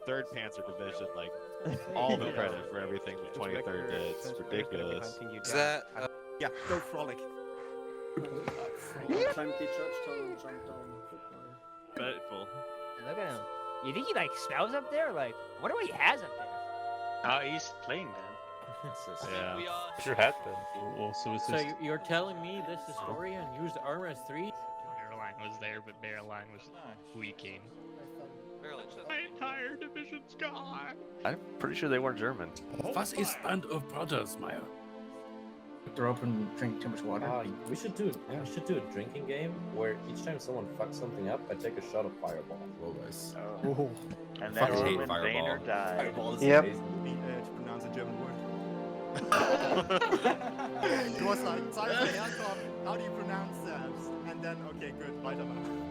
Third Panzer Division, like all the credit for everything the 23rd did. It's ridiculous. Is that? Yeah, go frolic. Climb the church tower and jump down. Dreadful. Look at him. You think he like smells up there? Like, I wonder what he has up there. Oh, he's playing then. Yeah. Sure had been. So you're telling me this Astoria and used armor as 3? Airline was there, but Airline was weaking. My entire division's gone. I'm pretty sure they weren't German. Was ist Band of Brothers, Meyer? Throw up and drink too much water. We should do a drinking game where each time someone fucks something up, I take a shot of Fireball. Always. Oh. And then hate when Fireball. Vader died. Fireball is Yep. amazing. To pronounce a German word. Du hast like, Zeit herkommen, how do you pronounce that? And then, okay, good, weitermachen.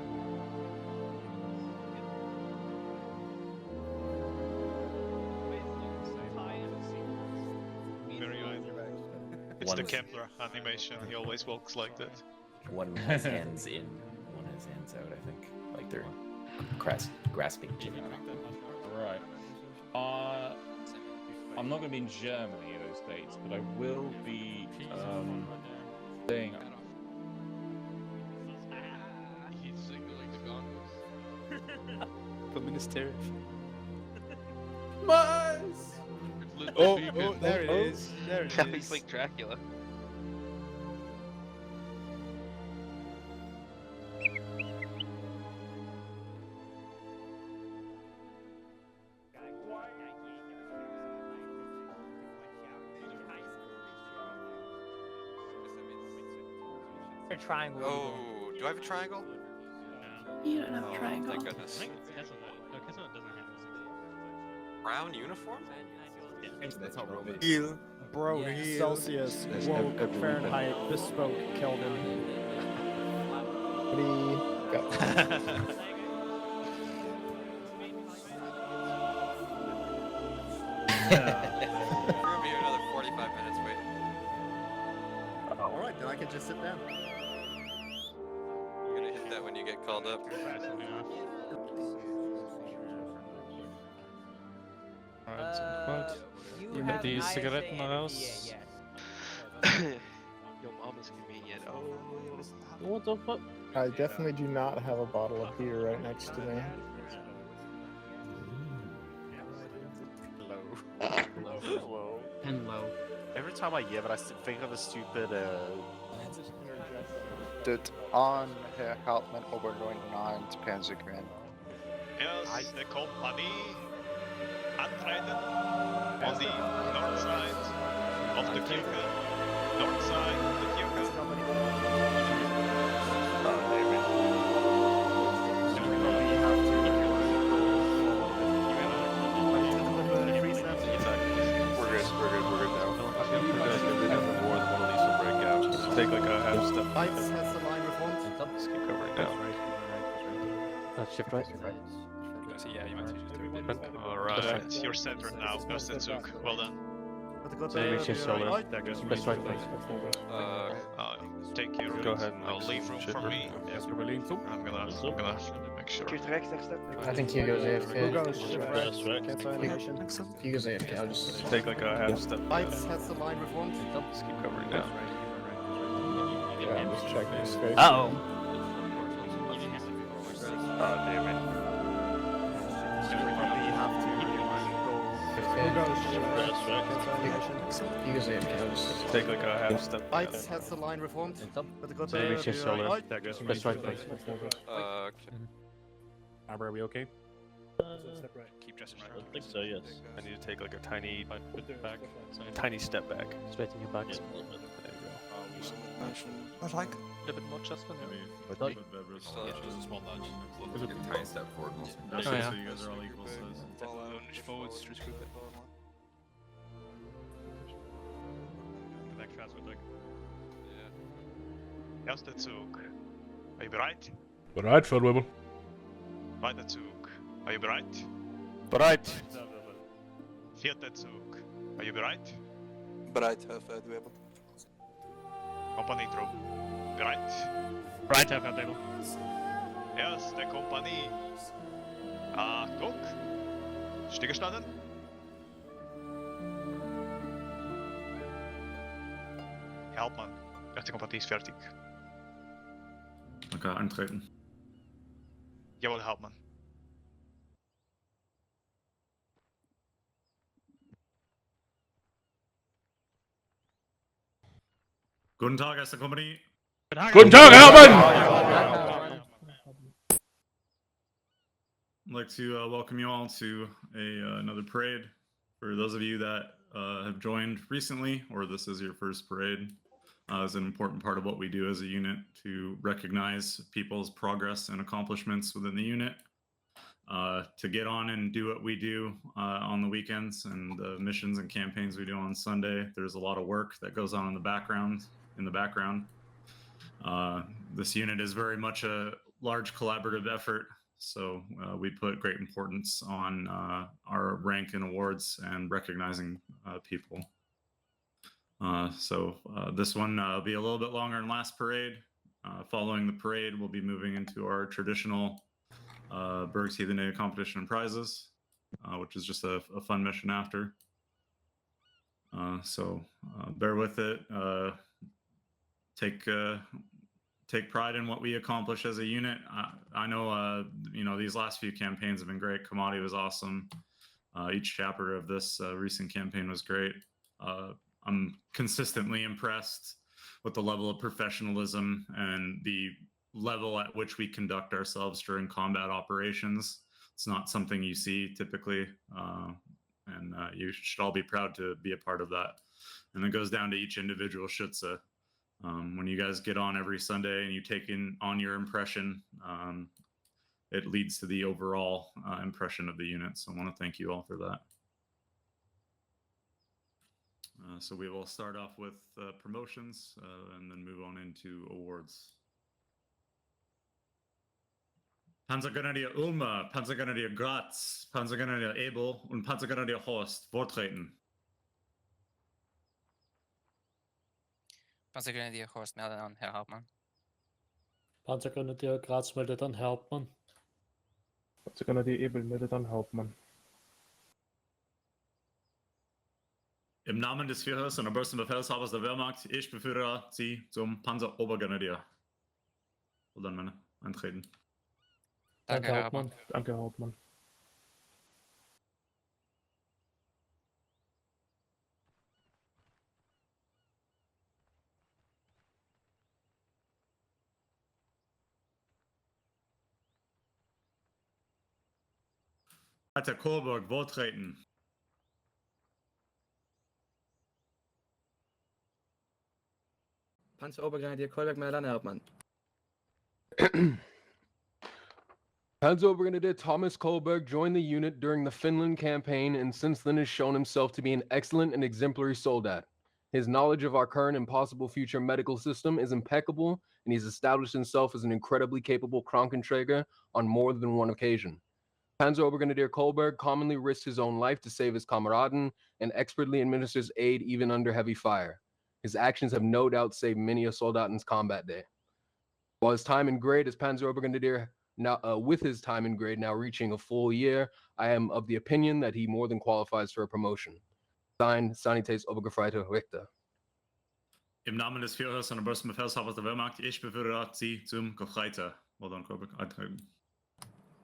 It's the Keppler animation, he always walks like that. One has hands in, one has hands out, I think. Like they're grasping Jimmy. Right. I'm not going to be in Germany those dates, but I will be staying. He's signaling the gun. The minister. Mice! Oh, there it is. There it He's is. like Dracula. A triangle. Oh, do I have a triangle? You don't have a triangle. Thank goodness. Kessel doesn't have Brown uniform? That's how Roman. Heel. Bro, Yeah. Celsius, woke, Fahrenheit, bespoke, Kelvin. We're gonna be here another 45 minutes waiting. Alright, then I can just sit down. You're gonna hit that when you get called up. You have die ISA Zigaretten and mal raus. PA, yes. Your mom is convenient. Oh. What the fuck? I definitely do not have a bottle of beer right next to me. Hello. Hello. Every time I give it, I think of a stupid Dut on Herr Hauptmann Obergefreiter Panzergrenadier. Erste Kompanie, antreten on the north side of the Kirche. North side of the Kirche. Take like a half step. Weiß has the line reformed. Just keep covering down. Shift right. So yeah, you might just Alright, you're centered now, Erste Zug. Well done. Reach your shoulder. Press right, please. Take your route. Go ahead and I'll leave room for me. I'm gonna make sure. I think Hugo's AFK. Cancel animation. Hugo's AFK. I'll just Take like a half step. Weiß has the line reformed. Just keep covering down. yeah, I'm just checking his face. Uh-oh. Oh, damn it. Probably have to Hugo's AFK. I'll just Take like a half step. Weiß has the line reformed. Reach your shoulder. Press right, please. okay. Haber, are we okay? Keep dressing right. I think so, yes. I need to take like a tiny step back. Straighten your back. There you I like A little bit more adjustment. tiny step forward. Oh, yeah. So you guys are all equal size. Forwards, just group it. Erster Zug. Are you bereit? Bereit, Feldwebel. Zweiter Zug. Are you bereit? Bereit. Vierter Zug. Are you bereit? Bereit, Herr Feldwebel. Kompanie-Trupp. Bereit. Right up at table. Erste Kompanie. Achtung. Stillgestanden. Herr Hauptmann, Erste Kompanie ist fertig. Okay, antreten. Jawohl, Herr Hauptmann. Guten Tag, Erste Kompanie. Guten Tag, Hauptmann! I'd like to welcome you all to another parade. For those of you that have joined recently, or this is your first parade, is an important part of what we do as a unit to recognize people's progress and accomplishments within the unit, to get on and do what we do on the weekends and the missions and campaigns we do on Sunday. There's a lot of work that goes on in the background. This unit is very much a large collaborative effort, so we put great importance on our rank and awards and recognizing people. This one will be a little bit longer than last parade. Following the parade, we'll be moving into our traditional Bergsheathen competition and prizes, which is just a fun mission after. Bear with it. Take pride in what we accomplish as a unit. I know, these last few campaigns have been great. Commodity was awesome. Each chapter of this recent campaign was great. I'm consistently impressed with the level of professionalism and the level at which we conduct ourselves during combat operations. It's not something you see typically, and you should all be proud to be a part of that. And it goes down to each individual Schütze. When you guys get on every Sunday and you take on your impression, it leads to the overall impression of the unit. So I want to thank you all for that. So we will start off with promotions and then move on into awards. Panzergrenadier Ulmer, Panzergrenadier Graz, Panzergrenadier Ebel und Panzergrenadier Horst vortreten. Panzergrenadier Horst meldet an, Herr Hauptmann. Panzergrenadier Graz meldet an, Herr Hauptmann. Panzergrenadier Ebel meldet an, Hauptmann. Im Namen des Führers und obersten Befehlshabers der Wehrmacht, ich befördere Sie zum Panzerobergrenadier. Und dann meine Eintreten. Danke, Herr Hauptmann. Danke, Herr Hauptmann. Herr Kolberg, vortreten. Panzerobergrenadier Kolberg meldet an, Herr Hauptmann. Panzerobergrenadier Thomas Kolberg joined the unit during the Finland campaign and since then has shown himself to be an excellent and exemplary soldat. His knowledge of our current and possible future medical system is impeccable, and he's established himself as an incredibly capable Krankenträger on more than one occasion. Panzerobergrenadier Kolberg commonly risks his own life to save his Kameraden and expertly administers aid even under heavy fire. His actions have no doubt saved many a Soldaten's combat day. While his time in grade as Panzerobergrenadier now, with his time in grade now reaching a full year, I am of the opinion that he more than qualifies for a promotion. Signed, Sanitäts Obergefreiter Richter. Im Namen des Führers und obersten Befehlshabers der Wehrmacht, ich befördere Sie zum Gefreiter. Eintreten.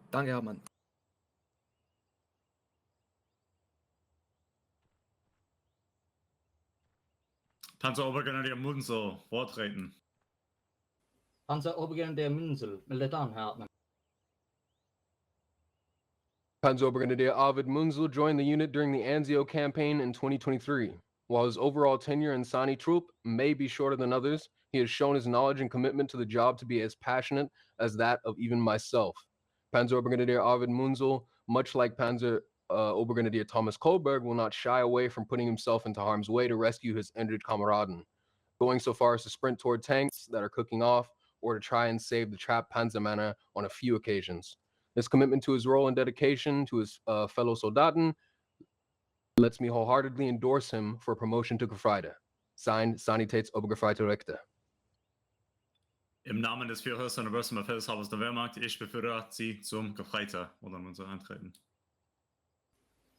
Danke, Herr Hauptmann. Panzerobergrenadier Münzel, vortreten. Panzerobergrenadier Münzel meldet an, Herr Hauptmann. Panzerobergrenadier Arvid Münzel joined the unit during the Anzio campaign in 2023. While his overall tenure in Sani Troop may be shorter than others, he has shown his knowledge and commitment to the job to be as passionate as that of even myself. Panzerobergrenadier Arvid Münzel, much like Obergrenadier Thomas Kolberg, will not shy away from putting himself into harm's way to rescue his injured Kameraden, going so far as to sprint toward tanks that are cooking off or to try and save the trapped Panzermänner on a few occasions. This commitment to his role and dedication to his fellow Soldaten lets me wholeheartedly endorse him for promotion to Gefreiter. Signed, Sanitäts Obergefreiter Richter. Im Namen des Führers und obersten Befehlshabers der Wehrmacht, ich befördere Sie zum Gefreiter. Oder man soll antreten.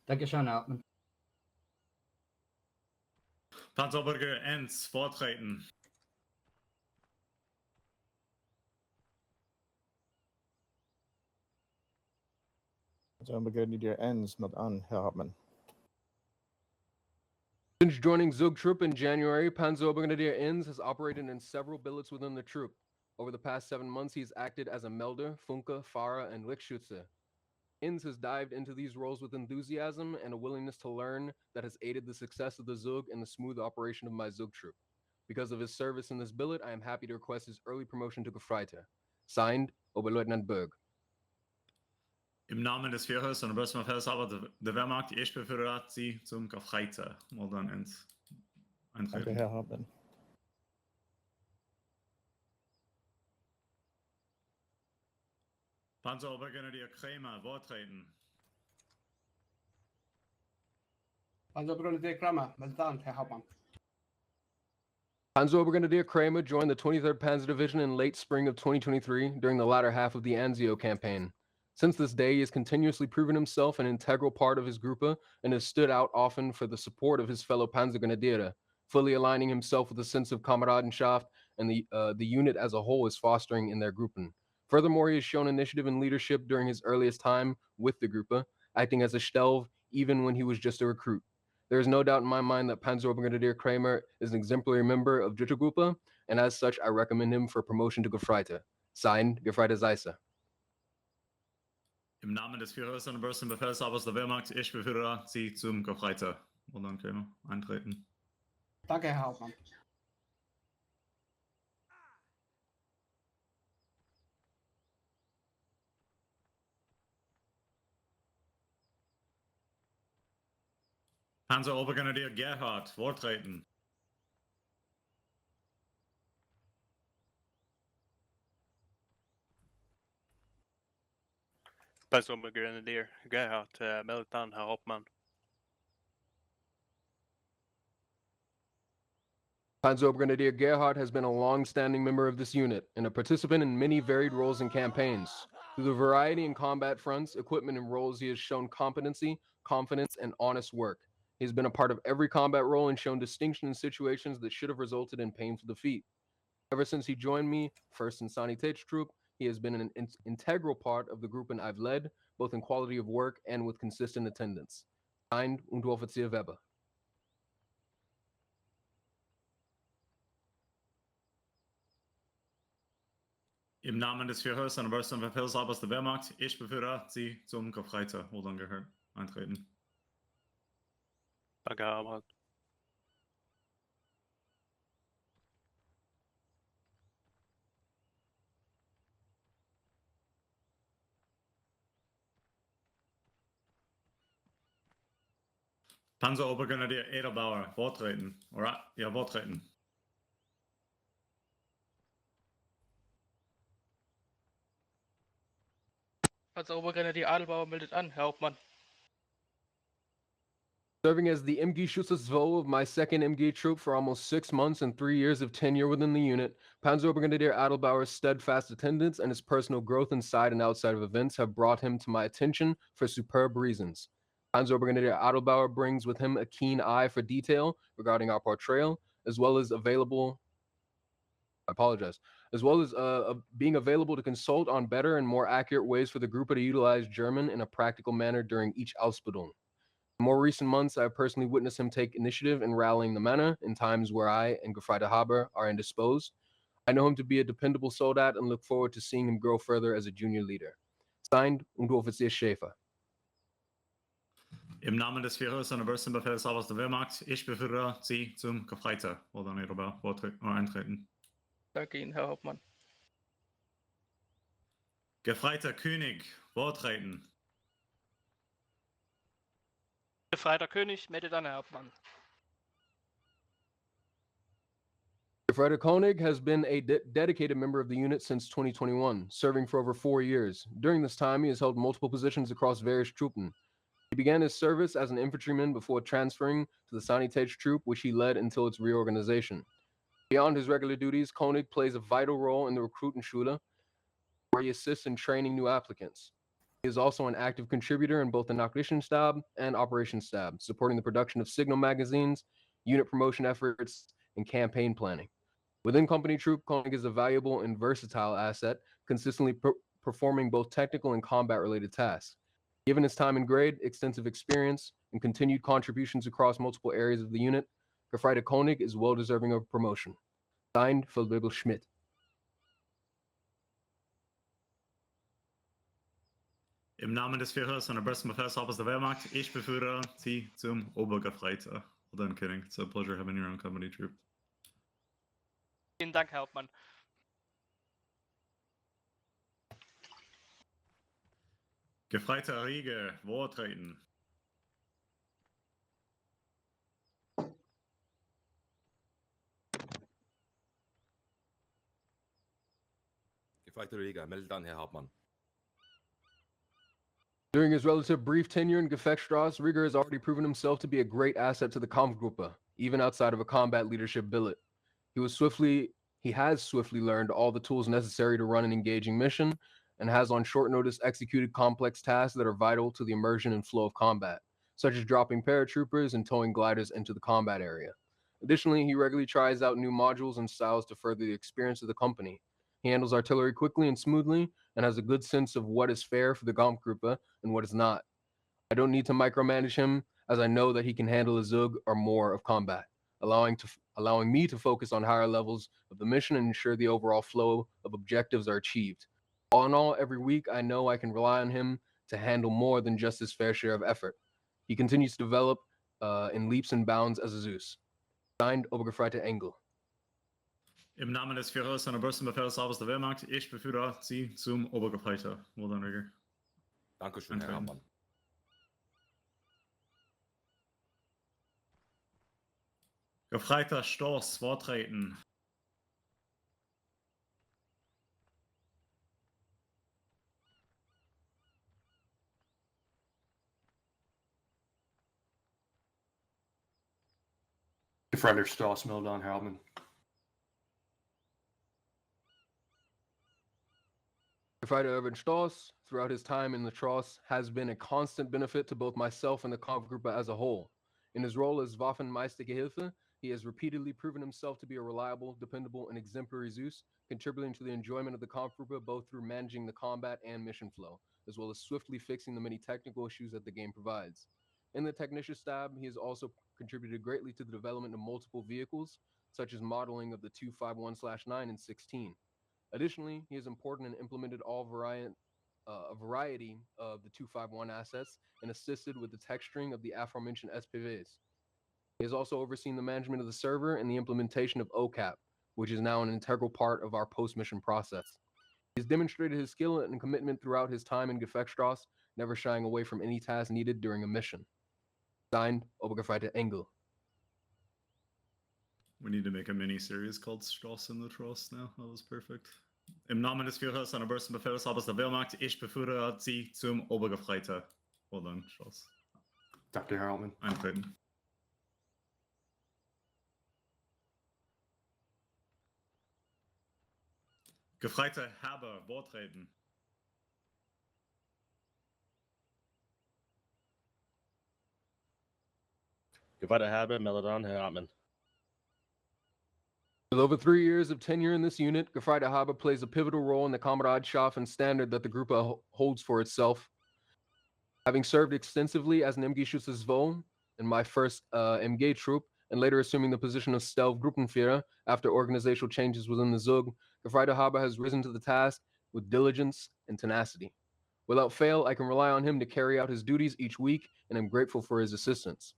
Dankeschön, Herr Hauptmann. Panzerobergrenadier Enz, vortreten. Panzerobergrenadier Enz mit an, Herr Hauptmann. Since joining Zug Troop in January, Panzerobergrenadier Enz has operated in several billets within the troop. Over the past 7 months, he's acted as a melder, Funke, Fahrer, and Lichtschütze. Enz has dived into these roles with enthusiasm and a willingness to learn that has aided the success of the Zug and the smooth operation of my Zug Troop. Because of his service in this billet, I am happy to request his early promotion to Gefreiter. Signed, Oberleutnant Berg. Im Namen des Führers und obersten Befehlshabers der Wehrmacht, ich befördere Sie zum Gefreiter. Oder Enz. Eintreten. Danke, Herr Hauptmann. Panzerobergrenadier Krämer, vortreten. Panzerobergrenadier Krämer, mit an, Herr Hauptmann. Panzerobergrenadier Krämer joined the 23rd Panzer Division in late spring of 2023 during the latter half of the Anzio campaign. Since this day, he has continuously proven himself an integral part of his Gruppe and has stood out often for the support of his fellow Panzergrenadiere, fully aligning himself with a sense of Kameradschaft and the unit as a whole is fostering in their Gruppen. Furthermore, he has shown initiative and leadership during his earliest time with the Gruppe, acting as a Stelv even when he was just a recruit. There is no doubt in my mind that Panzerobergrenadier Krämer is an exemplary member of Dritte Gruppe, and as such, I recommend him for promotion to Gefreiter. Signed, Gefreiter Zeisse. Im Namen des Führers und obersten Befehlshabers der Wehrmacht, ich befördere Sie zum Gefreiter. Oder Krämer, eintreten. Danke, Herr Hauptmann. Panzerobergrenadier Gerhardt, vortreten. Panzerobergrenadier Gerhardt, meldet an, Herr Hauptmann. Panzerobergrenadier Gerhardt has been a long-standing member of this unit and a participant in many varied roles and campaigns. Through the variety in combat fronts, equipment, and roles, he has shown competency, confidence, and honest work. He has been a part of every combat role and shown distinction in situations that should have resulted in painful defeat. Ever since he joined me, first in Sanitätstroop, Troop, he has been an integral part of the group and I've led, both in quality of work and with consistent attendance. Signed, Unteroffizier Weber. Im Namen des Führers und obersten Befehlshabers der Wehrmacht, ich befördere Sie zum Gefreiter. Oder Gerhardt, eintreten. Danke, Herr Hauptmann. Panzerobergrenadier Adelbauer, vortreten. Oder? Ja, vortreten. Panzerobergrenadier Adelbauer meldet an, Herr Hauptmann. Serving as the MG Schutzes of my 2nd MG troop for almost 6 months and 3 years of tenure within the unit, Panzerobergrenadier Adelbauer's steadfast attendance and his personal growth inside and outside of events have brought him to my attention for superb reasons. Panzerobergrenadier Adelbauer brings with him a keen eye for detail regarding our portrayal, as well as being available to consult on better and more accurate ways for the group to utilize German in a practical manner during each Ausbildung. In more recent months, I have personally witnessed him take initiative in rallying the Männer in times where I and Gefreiter Haber are indisposed. I know him to be a dependable soldat and look forward to seeing him grow further as a junior leader. Signed, Unteroffizier Schäfer. Im Namen des Führers und obersten Befehlshabers der Wehrmacht, ich befördere Sie zum Gefreiter. Oder eintreten. Danke Ihnen, Herr Hauptmann. Gefreiter König, vortreten. Gefreiter König, meldet an, Herr Hauptmann. Gefreiter König has been a dedicated member of the unit since 2021, serving for over 4 years. During this time, he has held multiple positions across various Truppen. He began his service as an infantryman before transferring to the Sanitätstroop, which he led until its reorganization. Beyond his regular duties, König plays a vital role in the Recruitenschule, where he assists in training new applicants. He is also an active contributor in both the Nachrichtenstab and Operationsstab, supporting the production of signal magazines, unit promotion efforts, and campaign planning. Within company troop, König is a valuable and versatile asset, consistently performing both technical and combat-related tasks. Given his time in grade, extensive experience, and continued contributions across multiple areas of the unit, Gefreiter König is well deserving of promotion. Signed, Feldwebel Schmidt. Im Namen des Führers und der besten Befehlshabers der Wehrmacht, ich befördere Sie zum Obergefreiter. Well done, König. It's a pleasure having your own company troop. Vielen Dank, Herr Hauptmann. Gefreiter Rieger, vortreten. Gefreiter Rieger, meldet an, Herr Hauptmann. During his relative brief tenure in Gefechtsstrasse, Rieger has already proven himself to be a great asset to the Kampfgruppe, even outside of a combat leadership billet. He has swiftly learned all the tools necessary to run an engaging mission, and has on short notice executed complex tasks that are vital to the immersion and flow of combat, such as dropping paratroopers and towing gliders into the combat area. Additionally, he regularly tries out new modules and styles to further the experience of the company. He handles artillery quickly and smoothly, and has a good sense of what is fair for the Kampfgruppe and what is not. I don't need to micromanage him, as I know that he can handle a Zug or more of combat, allowing me to focus on higher levels of the mission and ensure the overall flow of objectives are achieved. All in all, every week I know I can rely on him to handle more than just his fair share of effort. He continues to develop in leaps and bounds as a Zeus. Signed, Obergefreiter Engel. Im Namen des Führers und der besten Befehlshabers der Wehrmacht, ich befördere Sie zum Obergefreiter. Well done, Rieger. Dankeschön, Herr Hauptmann. Gefreiter Stoß, vortreten. Gefreiter Stoß, meldet an, Herr Hauptmann. Gefreiter Erwin Stoß, throughout his time in the Tross, has been a constant benefit to both myself and the Kampfgruppe as a whole. In his role as Waffenmeistergehilfe, he has repeatedly proven himself to be a reliable, dependable, and exemplary Zeus, contributing to the enjoyment of the Kampfgruppe both through managing the combat and mission flow, as well as swiftly fixing the many technical issues that the game provides. In the Technische-Stab, he has also contributed greatly to the development of multiple vehicles, such as modeling of the 251/9 and 16. Additionally, he is important and implemented a variety of the 251 assets and assisted with the texturing of the aforementioned SPVs. He has also overseen the management of the server and the implementation of OCAP, which is now an integral part of our post-mission process. He has demonstrated his skill and commitment throughout his time in Gefechtsstrasse, never shying away from any task needed during a mission. Signed, Obergefreiter Engel. We need to make a mini-series called Stoß in the Trost now. That was perfect. Im Namen des Führers und der besten Befehlshabers der Wehrmacht, ich befördere Sie zum Obergefreiter. Well done, Stoß. Danke, Herr Hauptmann. Eintreten. Gefreiter Haber, vortreten. Gefreiter Haber, meldet an, Herr Hauptmann. With over 3 years of tenure in this unit, Gefreiter Haber plays a pivotal role in the Kameradschaft and standard that the Gruppe holds for itself. Having served extensively as an MG Schutzes in my first MG troop, and later assuming the position of Stealth Gruppenführer after organizational changes within the Zug, Gefreiter Haber has risen to the task with diligence and tenacity. Without fail, I can rely on him to carry out his duties each week, and I'm grateful for his assistance.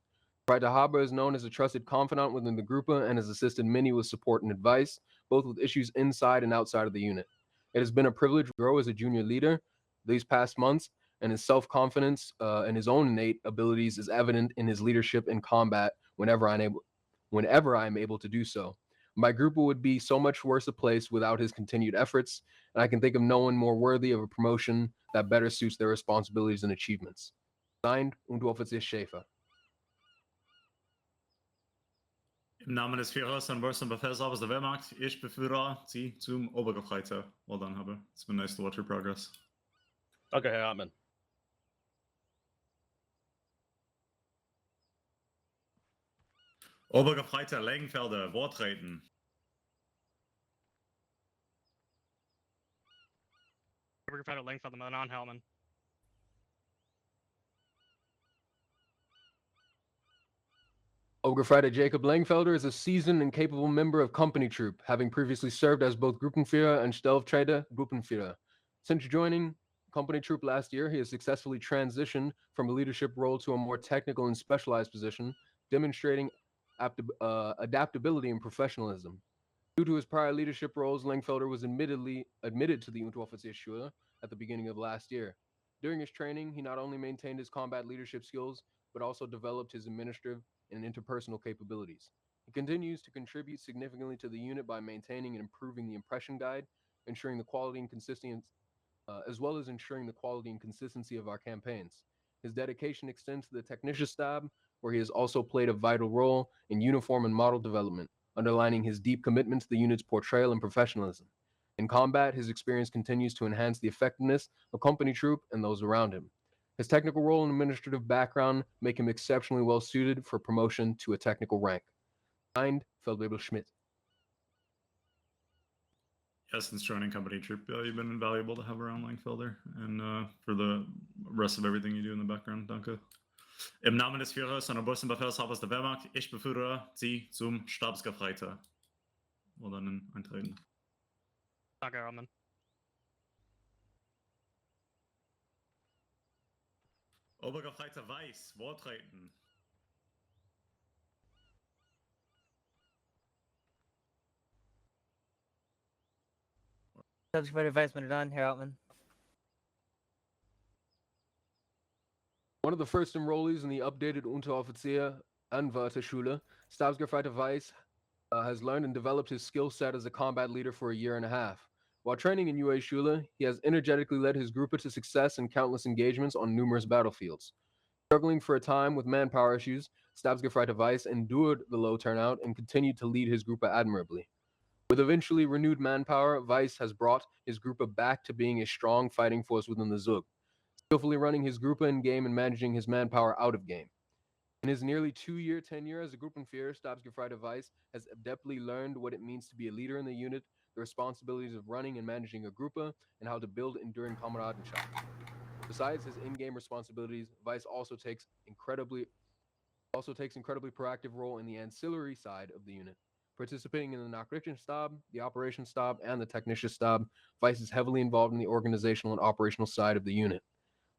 Gefreiter Haber is known as a trusted confidant within the Gruppe and has assisted many with support and advice, both with issues inside and outside of the unit. It has been a privilege to grow as a junior leader these past months, and his self-confidence and his own innate abilities is evident in his leadership in combat whenever I am able to do so. My Gruppe would be so much worse a place without his continued efforts, and I can think of no one more worthy of a promotion that better suits their responsibilities and achievements. Signed, Unteroffizier Schäfer. Im Namen des Führers und Obersten Befehlshabers der Wehrmacht, ich befördere Sie zum Obergefreiter. Well done, Haber. It's been nice to watch your progress. Danke, Herr Hauptmann. Obergefreiter Lengfelder, Wortreden. Obergefreiter Lengfelder, melden an, Hauptmann. Obergefreiter Jacob Lengfelder is a seasoned and capable member of company troop, having previously served as both Gruppenführer and Stellvertreter Gruppenführer. Since joining company troop last year, he has successfully transitioned from a leadership role to a more technical and specialized position, demonstrating adaptability and professionalism. Due to his prior leadership roles, Lengfelder was admitted to the Unteroffizier at the beginning of last year. During his training, he not only maintained his combat leadership skills, but also developed his administrative and interpersonal capabilities. He continues to contribute significantly to the unit by maintaining and improving the impression guide, ensuring the quality and consistency, as well as ensuring the quality and consistency of our campaigns. His dedication extends to the Technische Stab, where he has also played a vital role in uniform and model development, underlining his deep commitment to the unit's portrayal and professionalism. In combat, his experience continues to enhance the effectiveness of company troop and those around him. His technical role and administrative background make him exceptionally well suited for promotion to a technical rank. Signed, Feldwebel Schmidt. Yes, since joining company troop, you've been invaluable to have around Lengfelder, and for the rest of everything you do in the background, danke. Im Namen des Führers und Obersten Befehlshabers der Wehrmacht, ich befördere Sie zum Stabsgefreiter. Oder dann eintreten. Danke, Herr Hauptmann. Obergefreiter Weiß, Wortreden. Stabsgefreiter Weiß, meldet an, Herr Hauptmann. One of the first enrollees in the updated Unteroffizier Anwärterschule, Stabsgefreiter Weiß has learned and developed his skill set as a combat leader for a year and a half. While training in UA Schule, he has energetically led his group to success in countless engagements on numerous battlefields. Struggling for a time with manpower issues, Stabsgefreiter Weiß endured the low turnout and continued to lead his group admirably. With eventually renewed manpower, Weiß has brought his group back to being a strong fighting force within the Zug, skillfully running his group in game and managing his manpower out of game. In his nearly 2-year tenure as a Gruppenführer, Stabsgefreiter Weiß has adeptly learned what it means to be a leader in the unit, the responsibilities of running and managing a Gruppe, and how to build enduring Kameradschaft. Besides his in-game responsibilities, Weiß also takes incredibly proactive role in the ancillary side of the unit. Participating in the Nachrichtenstab, the Operations Stab, and the Technische Stab, Weiß is heavily involved in the organizational and operational side of the unit.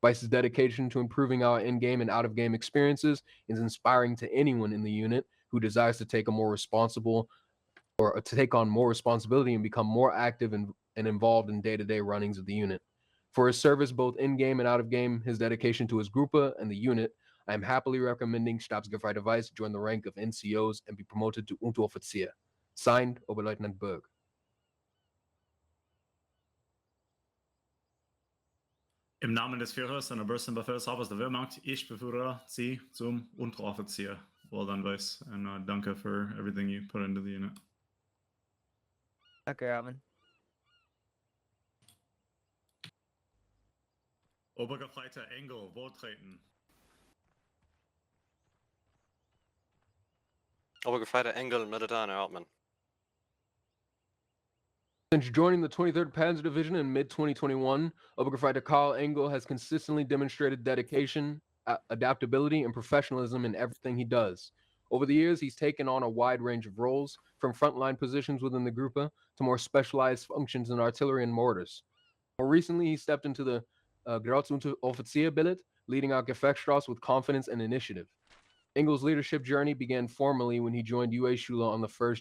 Weiss's dedication to improving our in-game and out-of-game experiences is inspiring to anyone in the unit who desires to take on more responsibility and become more active and involved in day-to-day runnings of the unit. For his service both in-game and out-of-game, his dedication to his Gruppe and the unit, I am happily recommending Stabsgefreiter Weiß join the rank of NCOs and be promoted to Unteroffizier. Signed, Oberleutnant Berg. Im Namen des Führers und Obersten Befehlshabers der Wehrmacht, ich befördere Sie zum Unteroffizier. Well done, Weiß, and danke for everything you put into the unit. Danke, Herr Hauptmann. Obergefreiter Engel, Wortreden. Obergefreiter Engel, meldet an, Herr Hauptmann. Since joining the 23rd Panzer Division in mid-2021, Obergefreiter Karl Engel has consistently demonstrated dedication, adaptability, and professionalism in everything he does. Over the years, he's taken on a wide range of roles, from frontline positions within the Gruppe to more specialized functions in artillery and mortars. More recently, he stepped into the Graz Unteroffizier billet, leading our Gefechtsstrasse with confidence and initiative. Engel's leadership journey began formally when he joined UA Schule on the 1st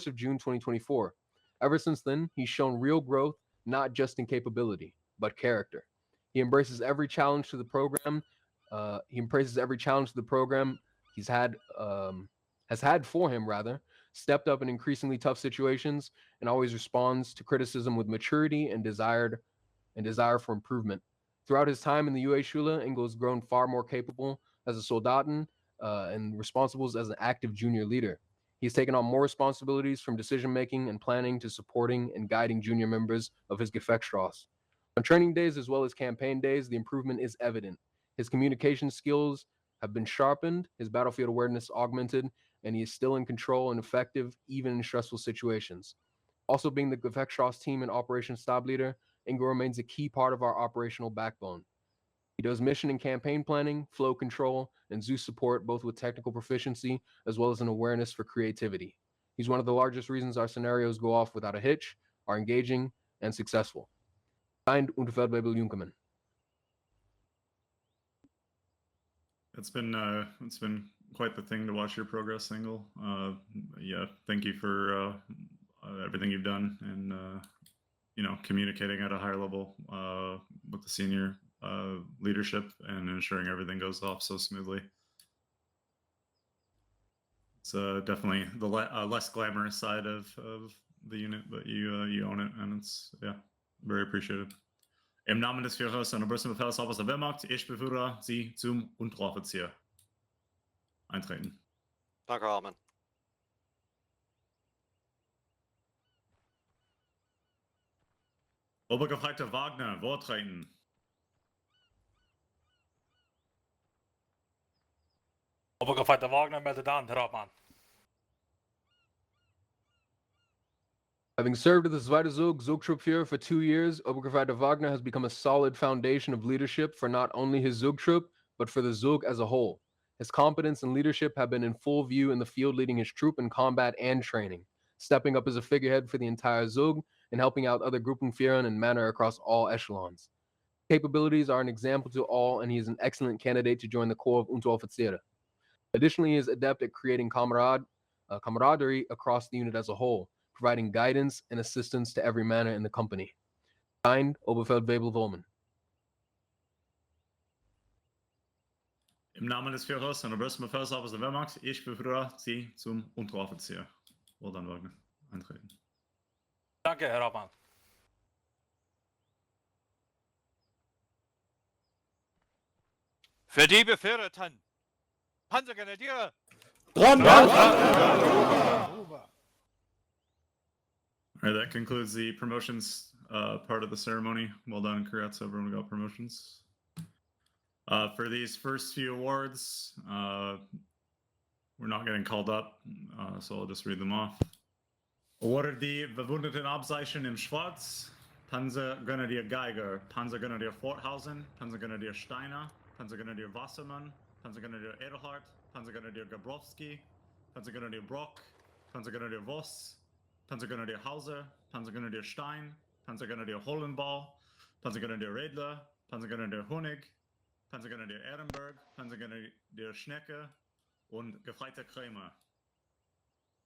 of June 2024. Ever since then, he's shown real growth, not just in capability, but character. He embraces every challenge to the program. Has had for him, stepped up in increasingly tough situations, and always responds to criticism with maturity and desire for improvement. Throughout his time in the UA Schule, Engel has grown far more capable as a Soldaten, and responsibles as an active junior leader. He's taken on more responsibilities from decision-making and planning to supporting and guiding junior members of his Gefechtsstraße. On training days as well as campaign days, the improvement is evident. His communication skills have been sharpened, his battlefield awareness augmented, and he is still in control and effective even in stressful situations. Also being the Gefechtsstraße team and Operation Stab leader, Engel remains a key part of our operational backbone. He does mission and campaign planning, flow control, and Zeus support both with technical proficiency as well as an awareness for creativity. He's one of the largest reasons our scenarios go off without a hitch, are engaging, and successful. Signed, Unterfeldwebel Junkermann. It's been quite the thing to watch your progress, Engel. Yeah, thank you for everything you've done and communicating at a higher level with the senior leadership and ensuring everything goes off so smoothly. It's definitely the less glamorous side of the unit, but you own it, and it's very appreciated. Im Namen des Führers und obersten Befehlshabers der Wehrmacht, ich befördere Sie zum Unteroffizier. Eintreten. Danke, Hauptmann. Obergefreiter Wagner, vortreten. Obergefreiter Wagner meldet an, Herr Hauptmann. Having served as the Zweite Zugtruppführer for 2 years, Obergefreiter Wagner has become a solid foundation of leadership for not only his Zugtrupp, but for the Zug as a whole. His competence and leadership have been in full view in the field, leading his troop in combat and training, stepping up as a figurehead for the entire Zug, and helping out other Gruppenführern in manner across all echelons. Capabilities are an example to all, and he is an excellent candidate to join the Corps of Unteroffiziere. Additionally, he is adept at creating camaraderie across the unit as a whole, providing guidance and assistance to every manner in the company. Signed, Oberfeldwebel Wohlmann. Im Namen des Führers und obersten Befehlshabers der Wehrmacht, ich befördere Sie zum Unteroffizier. Well done, Wagner. Eintreten. Danke, Herr Hauptmann. Für die Beförderten! Panzergrenadiere! All right, that concludes the promotions part of the ceremony. Well done, congrats everyone who got promotions. For these first few awards, we're not getting called up, so I'll just read them off. Awarded die Verwundetenabzeichen im Schwarz, Panzergrenadier Geiger, Panzergrenadier Forthausen, Panzergrenadier Steiner, Panzergrenadier Wassermann, Panzergrenadier Erhardt, Panzergrenadier Gabrowski, Panzergrenadier Brock, Panzergrenadier Voss, Panzergrenadier Hauser, Panzergrenadier Stein, Panzergrenadier Hollenball, Panzergrenadier Redler, Panzergrenadier Honig, Panzergrenadier Ehrenberg, Panzergrenadier Schnecke und Gefreiter Krämer.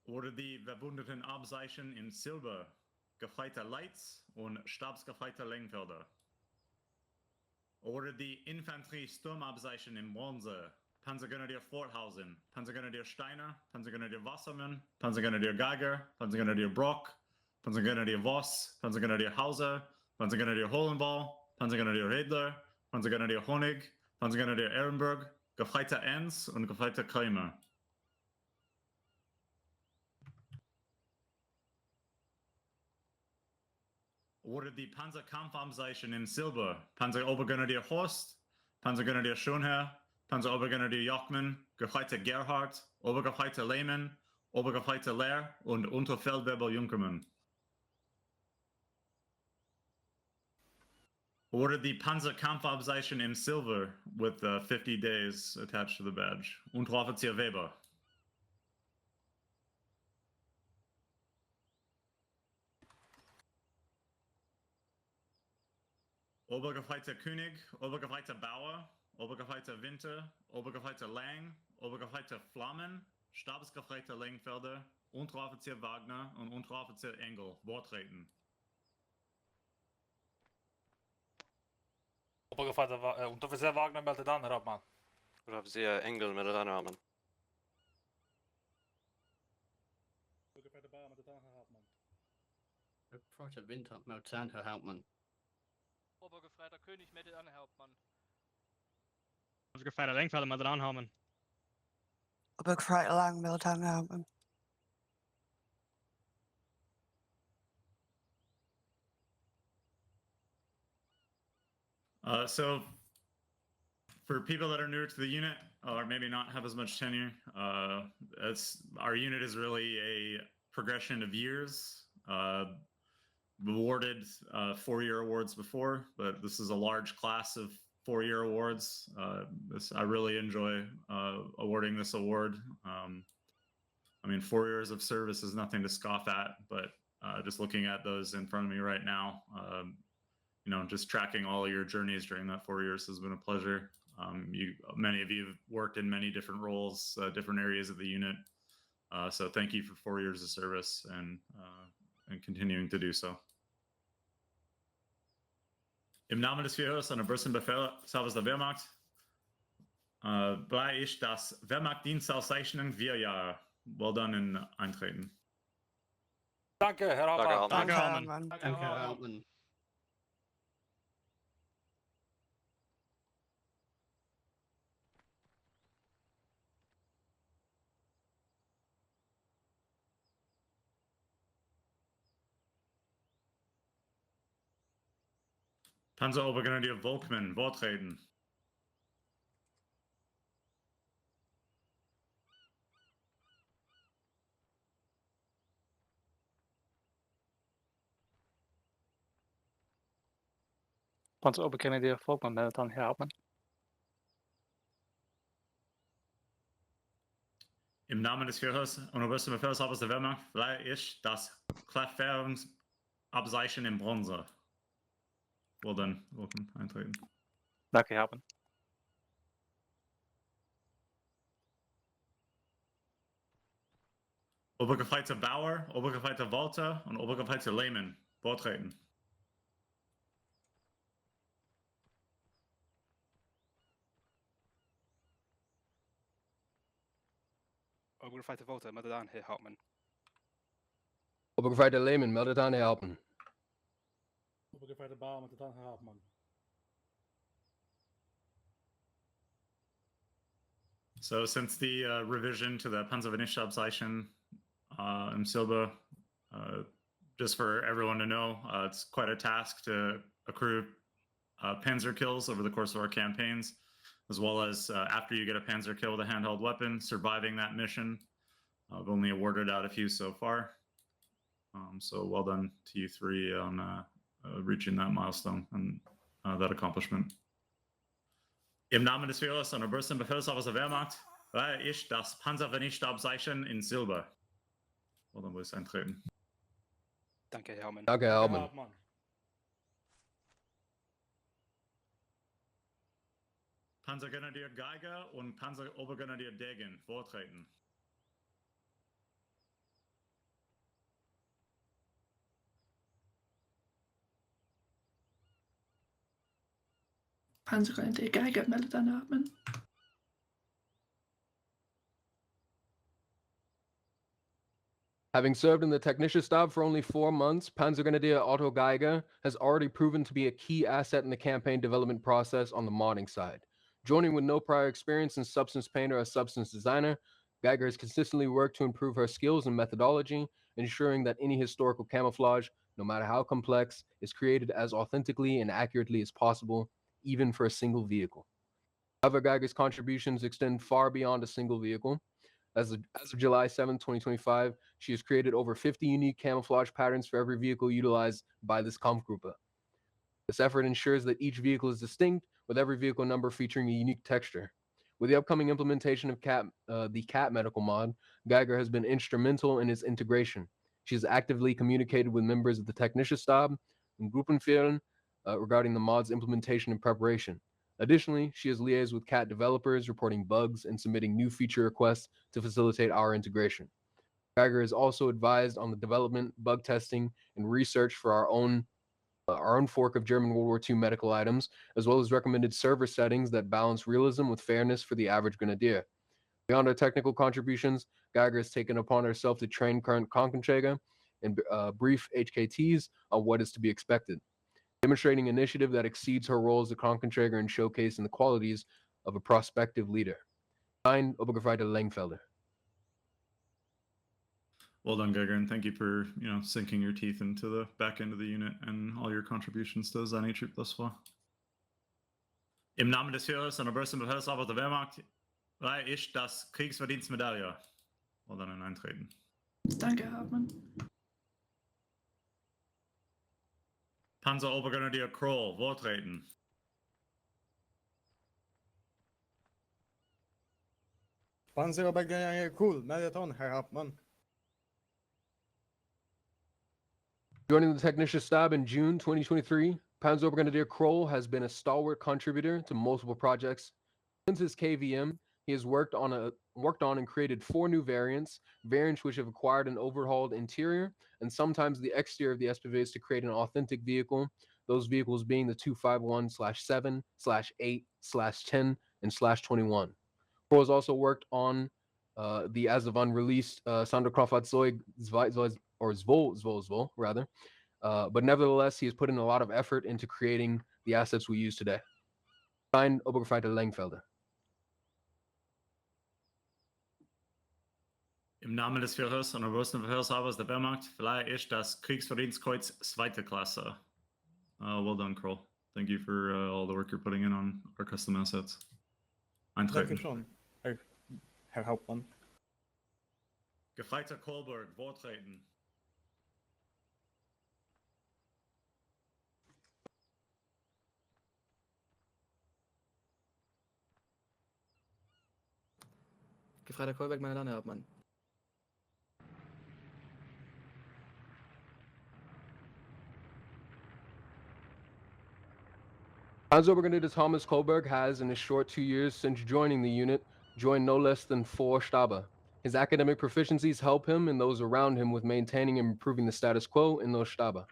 Wurde die verwundeten Abzeichen in Silber, Gefreiter Leitz und Stabsgefreiter Lengfelder. Wurde die Infanterie-Sturmabzeichen in Bronze, Panzergrenadier Forthausen, Panzergrenadier Steiner, Panzergrenadier Wassermann, Panzergrenadier Geiger, Panzergrenadier Brock, Panzergrenadier Voss, Panzergrenadier Hauser, Panzergrenadier Hollenball, Panzergrenadier Redler, Panzergrenadier Honig, Panzergrenadier Ehrenberg, Gefreiter Enz und Gefreiter Krämer. Wurde die Panzerkampfabzeichen in Silber, Panzerobergrenadier Horst, Panzergrenadier Schönherr, Panzerobergrenadier Jochmann, Gefreiter Gerhardt, Obergefreiter Lehmann, Obergefreiter Lehr und Unterfeldwebel Junkermann. Awarded the Panzerkampfabzeichen in silver with 50 days attached to the badge. Unteroffizier Weber. Obergefreiter König, Obergefreiter Bauer, Obergefreiter Winter, Obergefreiter Lang, Obergefreiter Flammen, Stabsgefreiter Lengfelder, Unteroffizier Wagner und Unteroffizier Engel. Wortreten. Obergefreiter Unteroffizier Wagner meldet an, Herr Hauptmann. Unteroffizier Engel meldet an, Herr Hauptmann. Obergefreiter Bauer meldet an, Herr Hauptmann. Obergefreiter Winter meldet an, Herr Hauptmann. Obergefreiter König meldet an, Herr Hauptmann. Obergefreiter Lengfelder meldet an, Hauptmann. Obergefreiter lang, Militär Hauptmann. So, for people that are newer to the unit or maybe not have as much tenure, our unit is really a progression of years. Awarded 4-year awards before, but this is a large class of 4-year awards. I really enjoy awarding this award. I mean, 4 years of service is nothing to scoff at, but just looking at those in front of me right now, just tracking all your journeys during that 4 years has been a pleasure. Many of you have worked in many different roles, different areas of the unit. So thank you for 4 years of service and continuing to do so. Im Namen des Führers und der Obersten Befehlshabers der Wehrmacht blei ich das Wehrmacht-Dienstauszeichnung 4 Jahre. Well done in Eintreten. Danke, Herr Hauptmann. Danke, Herr Hauptmann. Danke, Herr Hauptmann. Panzerobergrenadier Volkmann, Wortreden. Panzerobergrenadier Volkmann meldet an, Herr Hauptmann. Im Namen des Führers und Obersten Befehlshabers der Wehrmacht verleihe ich das Stabsgefreiter in Bronze. Well done, welcome, Eintreten. Danke, Herr Hauptmann. Obergefreiter Bauer, Obergefreiter Walter und Obergefreiter Lehmann, Vortreten. Obergefreiter Walter, meldet an, Herr Hauptmann. Obergefreiter Lehmann, meldet an, Herr Hauptmann. Obergefreiter Bauer, meldet an, Herr Hauptmann. So since the revision to the Panzergrenadier in Silber, just for everyone to know, it's quite a task to accrue panzer kills over the course of our campaigns, as well as after you get a panzer kill with a handheld weapon, surviving that mission. I've only awarded out a few so far. So well done to you three on reaching that milestone and that accomplishment. Im Namen des Führers und Obersten Befehlshabers der Wehrmacht verleihe ich das Panzergrenadier-Stabzeichen in Silber. Well done, Weiß, Eintreten. Danke, Herr Hauptmann. Danke, Herr Hauptmann. Panzergrenadier Geiger und Panzerobergrenadier Degen, Vortreten. Panzergrenadier Geiger, meldet an, Herr Hauptmann. Having served in the Technische-Stab for only 4 months, Panzergrenadier Otto Geiger has already proven to be a key asset in the campaign development process on the modding side. Joining with no prior experience in substance paint or a substance designer, Geiger has consistently worked to improve her skills and methodology, ensuring that any historical camouflage, no matter how complex, is created as authentically and accurately as possible, even for a single vehicle. However, Geiger's contributions extend far beyond a single vehicle. As of July 7, 2025, she has created over 50 unique camouflage patterns for every vehicle utilized by this Kampfgruppe. This effort ensures that each vehicle is distinct, with every vehicle number featuring a unique texture. With the upcoming implementation of the CAT medical mod, Geiger has been instrumental in its integration. She has actively communicated with members of the Technische-Stab and Gruppenführern regarding the mod's implementation and preparation. Additionally, she has liaised with CAT developers, reporting bugs and submitting new feature requests to facilitate our integration. Geiger is also advised on the development, bug testing, and research for our own fork of German World War II medical items, as well as recommended server settings that balance realism with fairness for the average grenadier. Beyond our technical contributions, Geiger has taken upon herself to train current Krankenträger and brief HKTs on what is to be expected, demonstrating initiative that exceeds her role as a Krankenträger and showcasing the qualities of a prospective leader. Signed, Obergefreiter Lengfelder. Well done, Gagarin. Thank you for, sinking your teeth into the back end of the unit and all your contributions to seine Troop thus far. Im Namen des Führers und obersten Befehlshabers der Wehrmacht reihe ich das Kriegsverdienstmedaille. Well done, eintreten. Danke, Herr Hauptmann. Panzerobergrenadier Kroll, vortreten. Panzerobergrenadier Cool, meldet on, Herr Hauptmann. Joining the Technische Stab in June 2023, Panzerobergrenadier Kroll has been a stalwart contributor to multiple projects. Since his KVM, he has worked on and created 4 new variants which have acquired an overhauled interior and sometimes the exterior of the SPVs to create an authentic vehicle, those vehicles being the 251/7/8/10 and /21. Kroll has also worked on the as of unreleased Sonderkraftfahrzeug Zwo, rather. But nevertheless, he has put in a lot of effort into creating the assets we use today. Signed, Obergefreiter Lengfelder. Im Namen des Führers und obersten Befehlshabers der Wehrmacht verleihe ich das Kriegsverdienstkreuz 2. Klasse. Well done, Kroll. Thank you for all the work you're putting in on our custom assets. Eintreten. Dankeschön, Herr Hauptmann. Gefreiter Kolberg, vortreten. Gefreiter Kolberg, meine Damen und Herren. Panzerobergrenadier Thomas Kolberg has, in his short 2 years since joining the unit, joined no less than 4 Stabe. His academic proficiencies help him and those around him with maintaining and improving the status quo in those Stabe.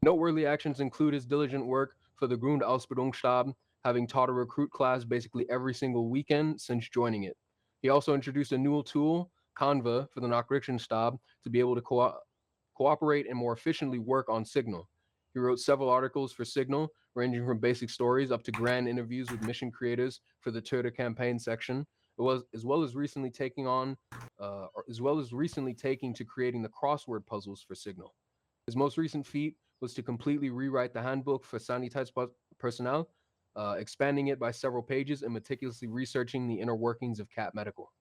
Noteworthy actions include his diligent work for the Grundausbildungsstab, having taught a recruit class basically every single weekend since joining it. He also introduced a new tool, Canva, for the Nachrichtenstab to be able to cooperate and more efficiently work on Signal. He wrote several articles for Signal, ranging from basic stories up to grand interviews with mission creators for the Turtle campaign section, as well as recently taking to creating the crossword puzzles for Signal. His most recent feat was to completely rewrite the handbook for Sanitätspersonal, expanding it by several pages and meticulously researching the inner workings of CAT Medical.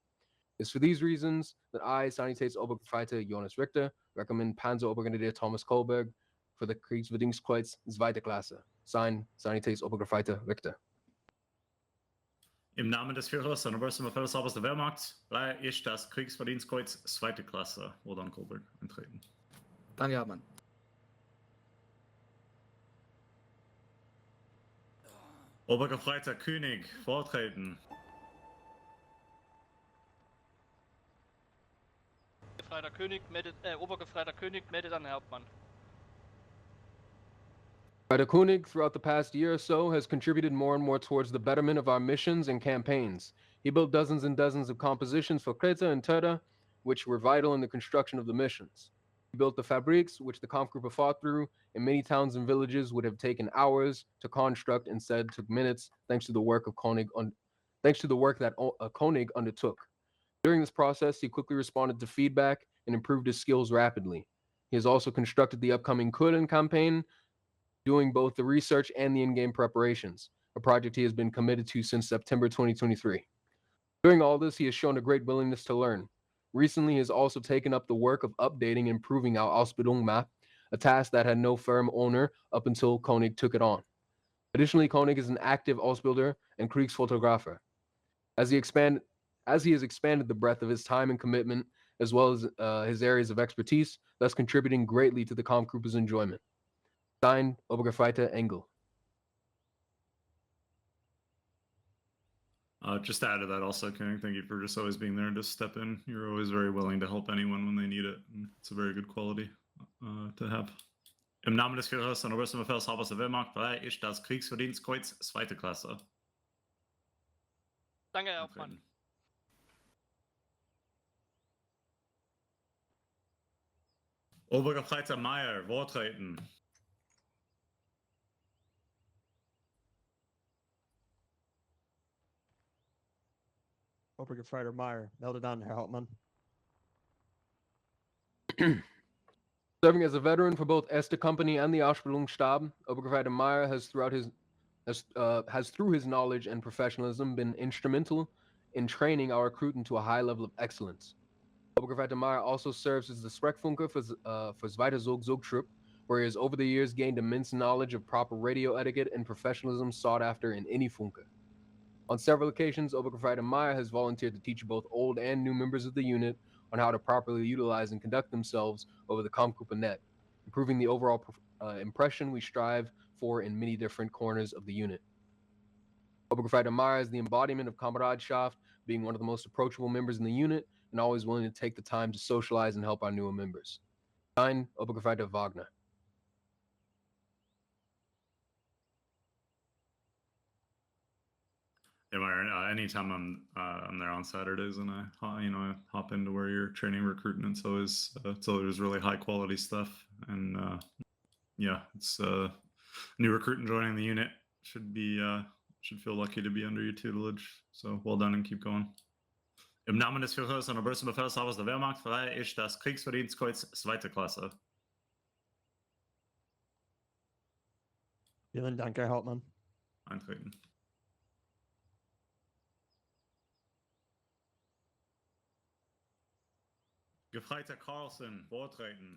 It's for these reasons that I, Sanitätsobergefreiter Jonas Richter, recommend Panzerobergrenadier Thomas Kolberg for the Kriegsverdienstkreuz 2. Klasse. Signed, Sanitätsobergefreiter Richter. Im Namen des Führers und obersten Befehlshabers der Wehrmacht leihe ich das Kriegsverdienstkreuz 2. Klasse. Well done, Kolberg. Eintreten. Danke, Herr Hauptmann. Obergefreiter König, vortreten. Obergefreiter König meldet an, Herr Hauptmann. Gefreiter König, throughout the past year or so, has contributed more and more towards the betterment of our missions and campaigns. He built dozens and dozens of compositions for Kreta and Turda, which were vital in the construction of the missions. He built the fabrics, which the Kampfgruppe fought through, and many towns and villages would have taken hours to construct, instead took minutes, thanks to the work that König undertook. During this process, he quickly responded to feedback and improved his skills rapidly. He has also constructed the upcoming Kurden campaign, doing both the research and the in-game preparations, a project he has been committed to since September 2023. During all this, he has shown a great willingness to learn. Recently, he has also taken up the work of updating and improving our Ausbildung map, a task that had no firm owner up until König took it on. Additionally, König is an active Ausbilder and Kriegsfotografer. As he has expanded the breadth of his time and commitment, as well as his areas of expertise, thus contributing greatly to the Kampfgruppe's enjoyment. Signed, Obergefreiter Engel. Just to add to that also, König, thank you for just always being there and just step in. You're always very willing to help anyone when they need it. And it's a very good quality to have. Im Namen des Führers und obersten Befehlshabers der Wehrmacht verleihe ich das Kriegsverdienstkreuz 2. Klasse. Danke, Herr Hauptmann. Obergefreiter Meier, vortreten. Obergefreiter Meyer, meldet an, Herr Hauptmann. Serving as a veteran for both Erste Kompanie and the Ausbildungsstab, Obergefreiter Meyer has through his knowledge and professionalism been instrumental in training our recruit to a high level of excellence. Obergefreiter Meyer also serves as the Sprechfunker for Zweite Zugtrupp, where he has over the years gained immense knowledge of proper radio etiquette and professionalism sought after in any Funke. On several occasions, Obergefreiter Meyer has volunteered to teach both old and new members of the unit on how to properly utilize and conduct themselves over the Kampfgruppe improving the overall impression we strive for in many different corners of the unit. Obergefreiter Meyer is the embodiment of Kameradschaft, being one of the most approachable members in the unit and always willing to take the time to socialize and help our newer members. Signed, Obergefreiter Wagner. Yeah, Myron, anytime I'm there on Saturdays and I hop into where you're training recruiting, it's always really high quality stuff. And yeah, it's new recruiting joining the unit should feel lucky to be under your tutelage. So well done and keep going. Im Namen des Führers und obersten Befehlshabers der Wehrmacht verleihe ich das Kriegsverdienstkreuz 2. Klasse. Vielen Dank, Herr Hauptmann. Eintreten. Gefreiter Carlson, vortreten.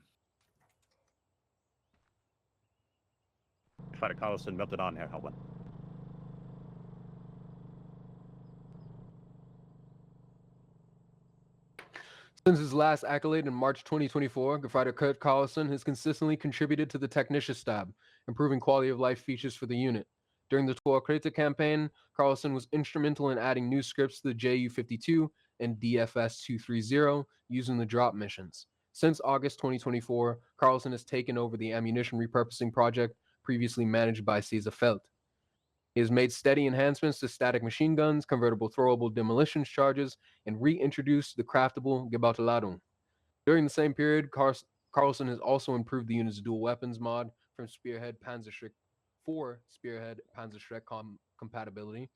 Gefreiter Carlson, meldet an, Herr Hauptmann. Since his last accolade in March 2024, Gefreiter Kurt Carlson has consistently contributed to the Technische-Stab, improving quality of life features for the unit. During the Torkrete campaign, Carlson was instrumental in adding new scripts to the JU-52 and DFS-230 using the drop missions. Since August 2024, Carlson has taken over the ammunition repurposing project previously managed by Cesar Felt. He has made steady enhancements to static machine guns, convertible throwable demolition charges, and reintroduced the craftable Gebauteladung. During the same period, Carlson has also improved the unit's dual weapons mod from Spearhead Panzerschreck for Spearhead Panzerschreck compatibility,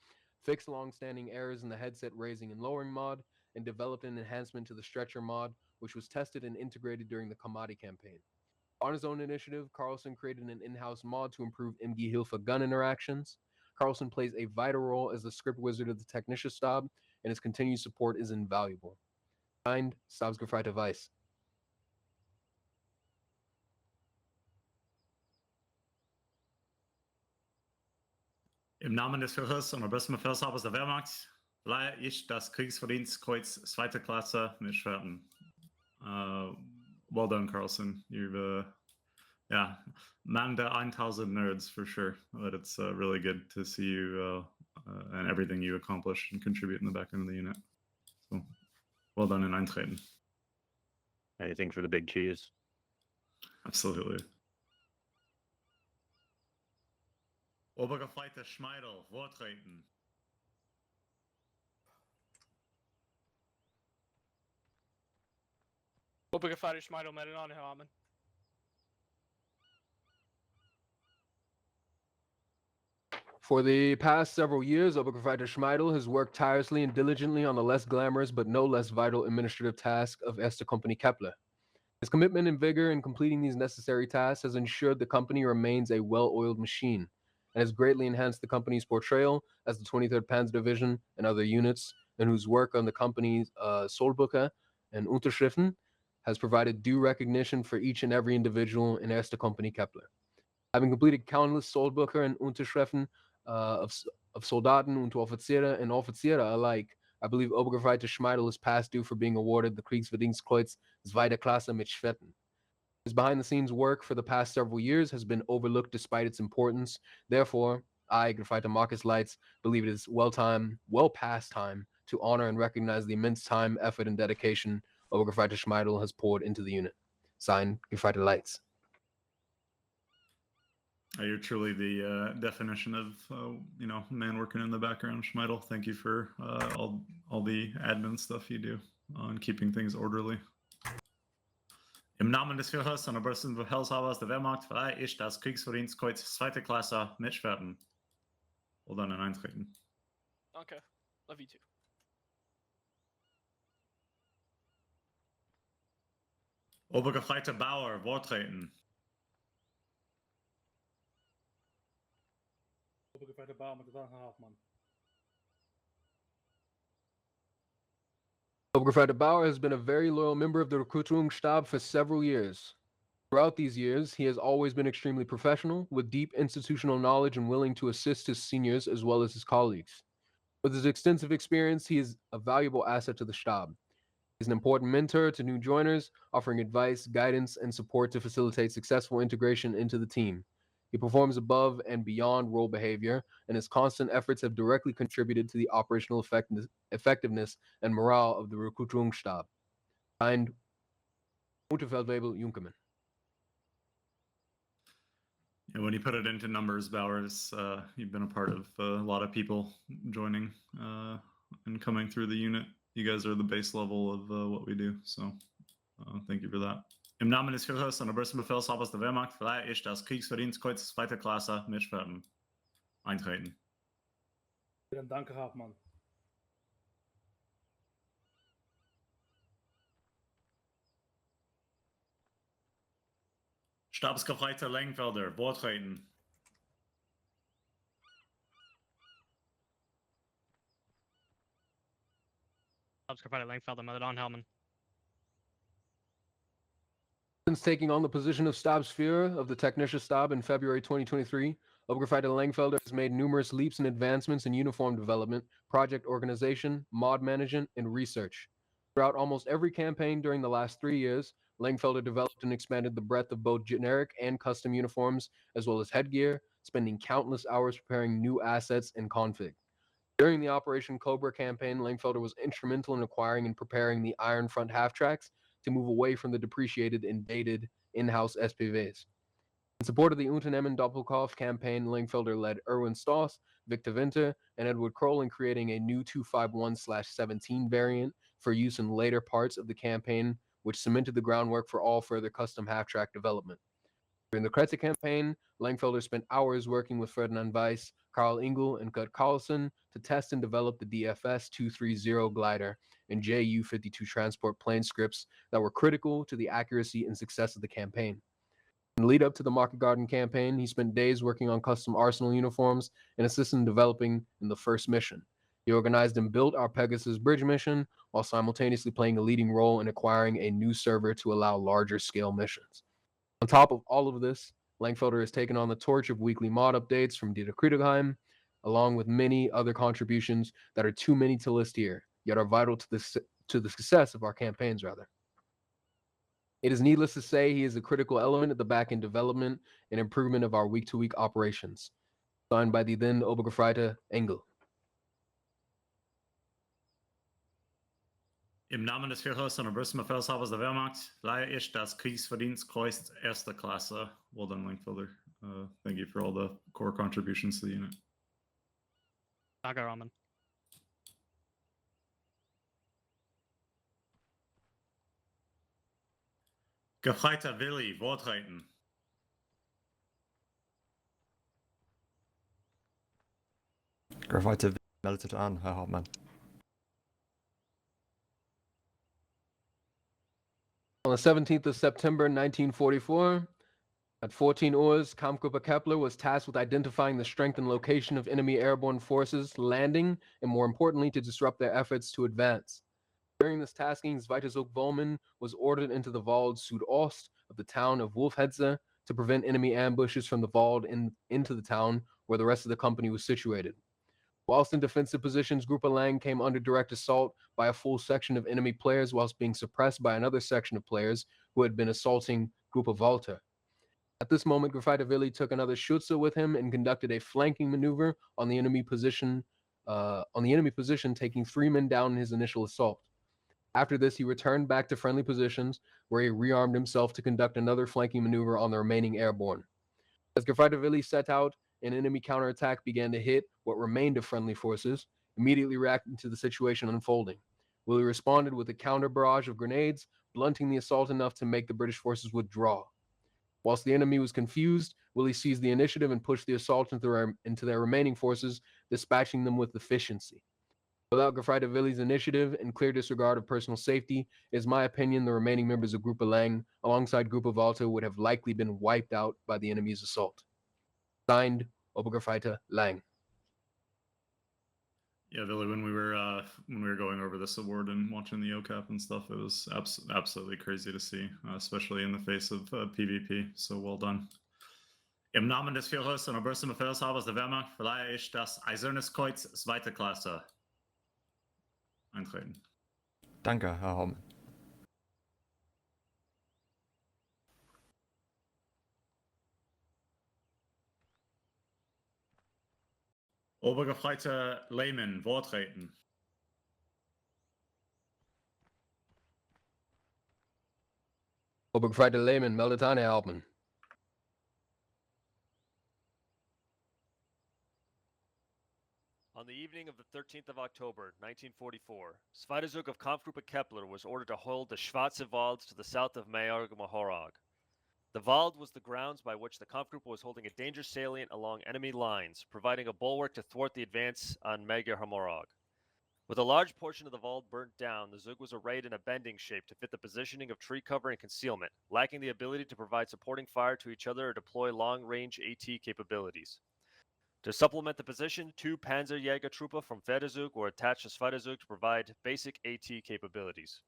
fixed long-standing errors in the headset raising and lowering mod, and developed an enhancement to the stretcher mod, which was tested and integrated during the Kamadi campaign. On his own initiative, Carlson created an in-house mod to improve MG Hilfe gun interactions. Carlson plays a vital role as the script wizard of the Technische-Stab, and his continued support is invaluable. Signed, Stabsgefreiter Weiß. Im Namen des Führers und obersten Befehlshabers der Wehrmacht verleihe ich das Kriegsverdienstkreuz 2. Klasse mit Schwerten. Well done, Carlson. You've manned the 1000 nerds for sure. But it's really good to see you and everything you accomplished and contribute in the back end of the unit. So well done and eintreten. Anything for the big cheese? Absolutely. Obergefreiter Schmeidel, vortreten. Obergefreiter Schmeidel, meldet an, Herr Hauptmann. For the past several years, Obergefreiter Schmeidel has worked tirelessly and diligently on the less glamorous but no less vital administrative task of Erste Kompanie Keppler. His commitment and vigor in completing these necessary tasks has ensured the company remains a well-oiled machine and has greatly enhanced the company's portrayal as the 23rd Panzer Division and other units, and whose work on the company's Sollbücher and Unterschriften has provided due recognition for each and every individual in Erste Kompanie Keppler. Having completed countless Sollbücher and Unterschriften of Soldaten, Unteroffiziere, and Offiziere alike, I believe Obergefreiter Schmeidel is past due for being awarded the Kriegsverdienstkreuz 2. Klasse mit Schwerten. His behind-the-scenes work for the past several years has been overlooked despite its importance. Therefore, I, Gefreiter Marcus Leitz, believe it is well past time to honor and recognize the immense time, effort, and dedication Obergefreiter Schmeidel has poured into the unit. Signed, Gefreiter Leitz. You're truly the definition of man working in the background, Schmeidel. Thank you for all the admin stuff you do on keeping things orderly. Im Namen des Führers und obersten Befehlshabers der Wehrmacht verleihe ich das Kriegsverdienstkreuz 2. Klasse mit Schwerten. Well done and eintreten. Okay, love you too. Obergefreiter Bauer, Vortreten. Obergefreiter Bauer met de Herr Hauptmann. Obergefreiter Bauer has been a very loyal member of the Recruitungsstab for several years. Throughout these years, he has always been extremely professional, with deep institutional knowledge and willing to assist his seniors as well as his colleagues. With his extensive experience, he is a valuable asset to the Stab. He's an important mentor to new joiners, offering advice, guidance, and support to facilitate successful integration into the team. He performs above and beyond role behavior, and his constant efforts have directly contributed to the operational effectiveness and morale of the Recruitungsstab. Signed, Unterfeldwebel Junkermann. Yeah, when you put it into numbers, Bowers, you've been a part of a lot of people joining and coming through the unit. You guys are the base level of what we do, so thank you for that. Im Namen des Führers und obersten Befehlshabers der Wehrmacht verleihe ich das Kriegsverdienstkreuz 2. Klasse mit Schwerten. Eintreten. Vielen Dank, Herr Hauptmann. Stabsgefreiter Lengfelder, Vortreten. Stabsgefreiter Lengfelder, meldet an, Hermann. Since taking on the position of Stabsführer of the Technische Stab in February 2023, Obergefreiter Lengfelder has made numerous leaps and advancements in uniform development, project organization, mod management, and research. Throughout almost every campaign during the last 3 years, Lengfelder developed and expanded the breadth of both generic and custom uniforms, as well as headgear, spending countless hours preparing new assets and config. During the Operation Cobra campaign, Lengfelder was instrumental in acquiring and preparing the Iron Front half-tracks to move away from the depreciated and dated in-house SPVs. In support of the Unternehmen Doppelkopf campaign, Lengfelder led Erwin Stoß, Victor Winter, and Edward Kroll in creating a new 251/17 variant for use in later parts of the campaign, which cemented the groundwork for all further custom half-track development. During the Kretze campaign, Lengfelder spent hours working with Ferdinand Weiß, Karl Engel, and Kurt Carlson to test and develop the DFS 230 glider and JU-52 transport plane scripts that were critical to the accuracy and success of the campaign. In the lead up to the Market Garden campaign, he spent days working on custom arsenal uniforms and assisted in developing in the first mission. He organized and built our Pegasus Bridge mission while simultaneously playing a leading role in acquiring a new server to allow larger scale missions. On top of all of this, Lengfelder has taken on the torch of weekly mod updates from Dieter Krietigheim, along with many other contributions that are too many to list here, yet are vital to the success of our campaigns, rather. It is needless to say he is a critical element at the back-end development and improvement of our week-to-week operations. Signed by the then Obergefreiter Engel. Im Namen des Führers und obersten Befehlshabers der Wehrmacht verleihe ich das Kriegsverdienstkreuz 1. Klasse. Well done, Lengfelder. Thank you for all the core contributions to the unit. Danke, Hermann. Gefreiter Willi, Vortreten. Gefreiter meldet an, Herr Hauptmann. On the 17th of September 1944, at 14 hours, Kampfgruppe Keppler was tasked with identifying the strength and location of enemy airborne forces landing, and more importantly, to disrupt their efforts to advance. During this tasking, Zweiterzug Wollmann was ordered into the Wald Südost of the town of Wolfhetze to prevent enemy ambushes from the Wald into the town where the rest of the company was situated. Whilst in defensive positions, Gruppe Lang came under direct assault by a full section of enemy players whilst being suppressed by another section of players who had been assaulting Gruppe Walter. At this moment, Gefreiter Willi took another Schütze with him and conducted a flanking maneuver on the enemy position, taking 3 men down in his initial assault. After this, he returned back to friendly positions where he rearmed himself to conduct another flanking maneuver on the remaining airborne. As Gefreiter Willi set out, an enemy counterattack began to hit what remained of friendly forces, immediately reacting to the situation unfolding. Willi responded with a counter barrage of grenades, blunting the assault enough to make the British forces withdraw. Whilst the enemy was confused, Willi seized the initiative and pushed the assault into their remaining forces, dispatching them with efficiency. Without Gefreiter Willy's initiative and clear disregard of personal safety, it is my opinion the remaining members of Gruppe Lang, alongside Gruppe Walter, would have likely been wiped out by the enemy's assault. Signed, Obergefreiter Lang. Yeah, Willy, when we were going over this award and watching the OCAP and stuff, it was absolutely crazy to see, especially in the face of PvP. So well done. Im Namen des Führers und obersten Befehlshabers der Wehrmacht verleihe ich das Eisernes Kreuz zweite Klasse. Antreten. Danke, Herr Hauptmann. Obergefreiter Lehmann, Wortreten. Obergefreiter Lehmann meldet an, Herr Hauptmann. On the evening of the 13th of October, 1944, Zweiter Zug of Kampfgruppe Keppler was ordered to hold the Schwarze Wald to the south of Mahorag. The Wald was the grounds by which the Kampfgruppe was holding a danger salient along enemy lines, providing a bulwark to thwart the advance on Mahorag. With a large portion of the Wald burnt down, the Zug was arrayed in a bending shape to fit the positioning of tree cover and concealment, lacking the ability to provide supporting fire to each other or deploy long-range AT capabilities. To supplement the position, 2 Panzerjägertruppe from Zweiter were attached to Zweiter to provide basic AT capabilities.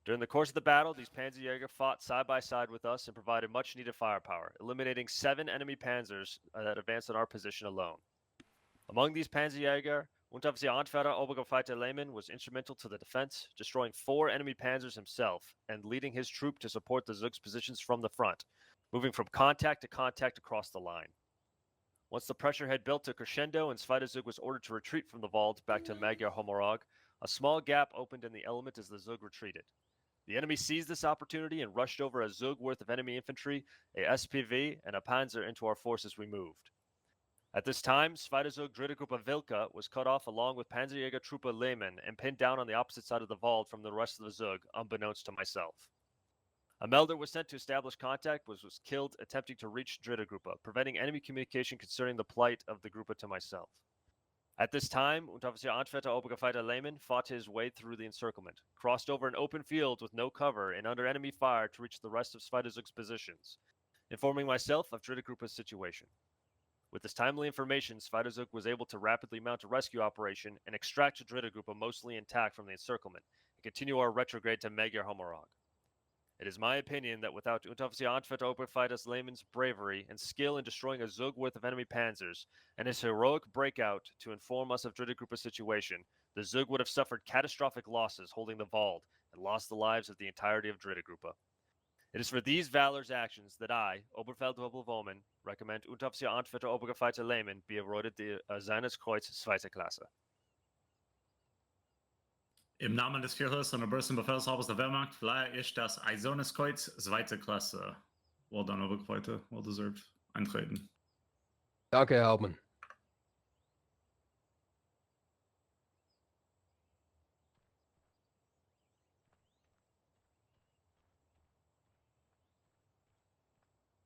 During the course of the battle, these Panzerjäger fought side by side with us and provided much-needed firepower, eliminating 7 enemy panzers that advanced on our position alone. Among these Panzerjäger, Unteroffizier Anführer Obergefreiter Lehmann was instrumental to the defense, destroying 4 enemy panzers himself and leading his troop to support the Zug's positions from the front, moving from contact to contact across the line. Once the pressure had built to crescendo and Zweiter Zug was ordered to retreat from the Wald back to Mahorag, a small gap opened in the element as the Zug retreated. The enemy seized this opportunity and rushed over a Zug worth of enemy infantry, a SPV, and a Panzer into our forces we moved. At this time, Zweiter Zug Dritte Gruppe Wilke was cut off along with Panzerjägertruppe Lehmann and pinned down on the opposite side of the Wald from the rest of the Zug, unbeknownst to myself. A melder was sent to establish contact, but was killed attempting to reach Dritte Gruppe, preventing enemy communication concerning the plight of the Gruppe to myself. At this time, Unteroffizier Anführer Obergefreiter Lehmann fought his way through the encirclement, crossed over an open field with no cover and under enemy fire to reach the rest of Zweiter Zug's positions, informing myself of Dritte Gruppe's situation. With this timely information, Zweiter Zug was able to rapidly mount a rescue operation and extract Dritte Gruppe mostly intact from the encirclement and continue our retrograde to Mahorag. It is my opinion that without Unteroffizier Anführer Obergefreiter Lehmann's bravery and skill in destroying a Zug worth of enemy panzers, and his heroic breakout to inform us of Dritte Gruppe's situation, the Zug would have suffered catastrophic losses holding the Wald and lost the lives of the entirety of Dritte Gruppe. It is for these valorous actions that I, Oberfeldwebel-Woman, recommend Unteroffizier Anführer Obergefreiter Lehmann be awarded the Eisernes Kreuz zweite Klasse. Im Namen des Führers und obersten Befehlshabers der Wehrmacht verleihe ich das Eisernes Kreuz zweite Klasse. Well done, Obergefreiter. Well deserved. Eintreten. Danke, Herr Hauptmann.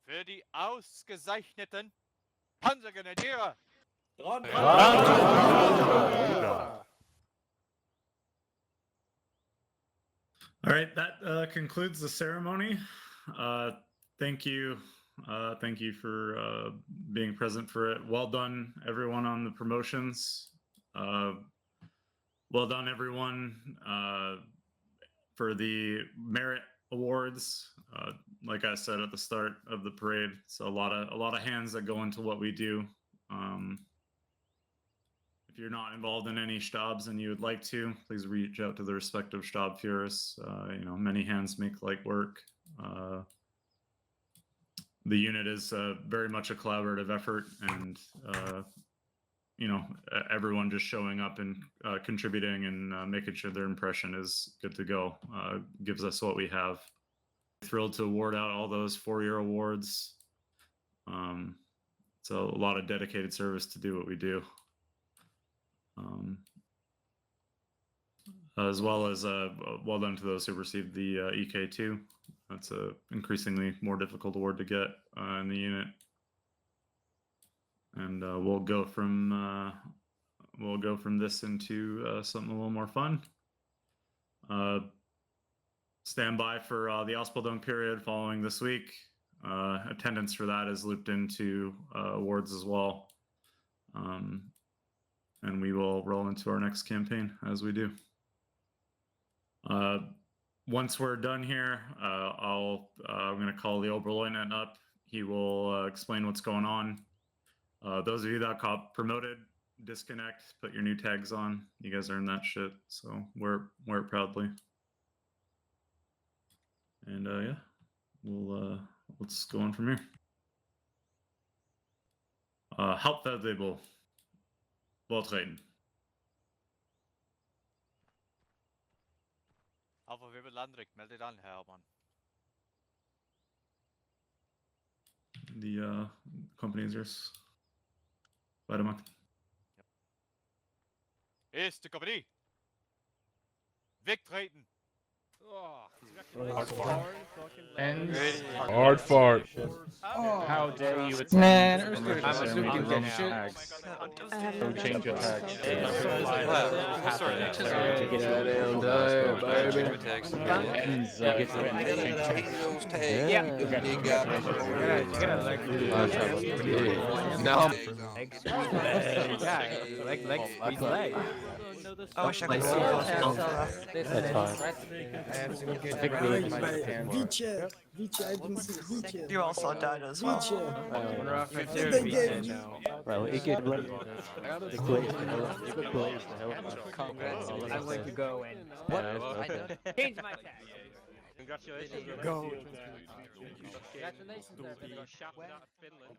Für die ausgezeichneten Panzergrenadiere. All right, that concludes the ceremony. Thank you for being present for it. Well done, everyone on the promotions. Well done, everyone, for the merit awards. Like I said at the start of the parade, it's a lot of hands that go into what we do. If you're not involved in any Stabs and you would like to, please reach out to the respective Stabführers. Many hands make light work. The unit is very much a collaborative effort, and everyone just showing up and contributing and making sure their impression is good to go gives us what we have. Thrilled to award out all those 4-year awards. It's a lot of dedicated service to do what we do. As well as well done to those who received the EK2. That's a increasingly more difficult award to get in the unit. And we'll go from we'll go from this into something a little more fun. Stand by for the Ausbildung period following this week. Attendance for that is looped into awards as well. And we will roll into our next campaign as we do. Once we're done here, I'm going to call the Oberleutnant up. He will explain what's going on. Those of you that got promoted, disconnect, put your new tags on. You guys earned that shit, so wear it proudly. And yeah, we'll let's go on from here. Hauptfeldwebel, Vortreten. Alpha Webel Landrick, meldet an, Herr Hauptmann. The company is yours. Weitermachen. Erste Kompanie. Wegtreten. Hard fart. How dare you attack? Man, I'm assuming you get shit. Don't change your tags. I wish I could see those. That's fine. You also died as well. Well, ik heb de I'm going to go and change my tag. Congratulations. Go. Congratulations. Shafted out of Finland.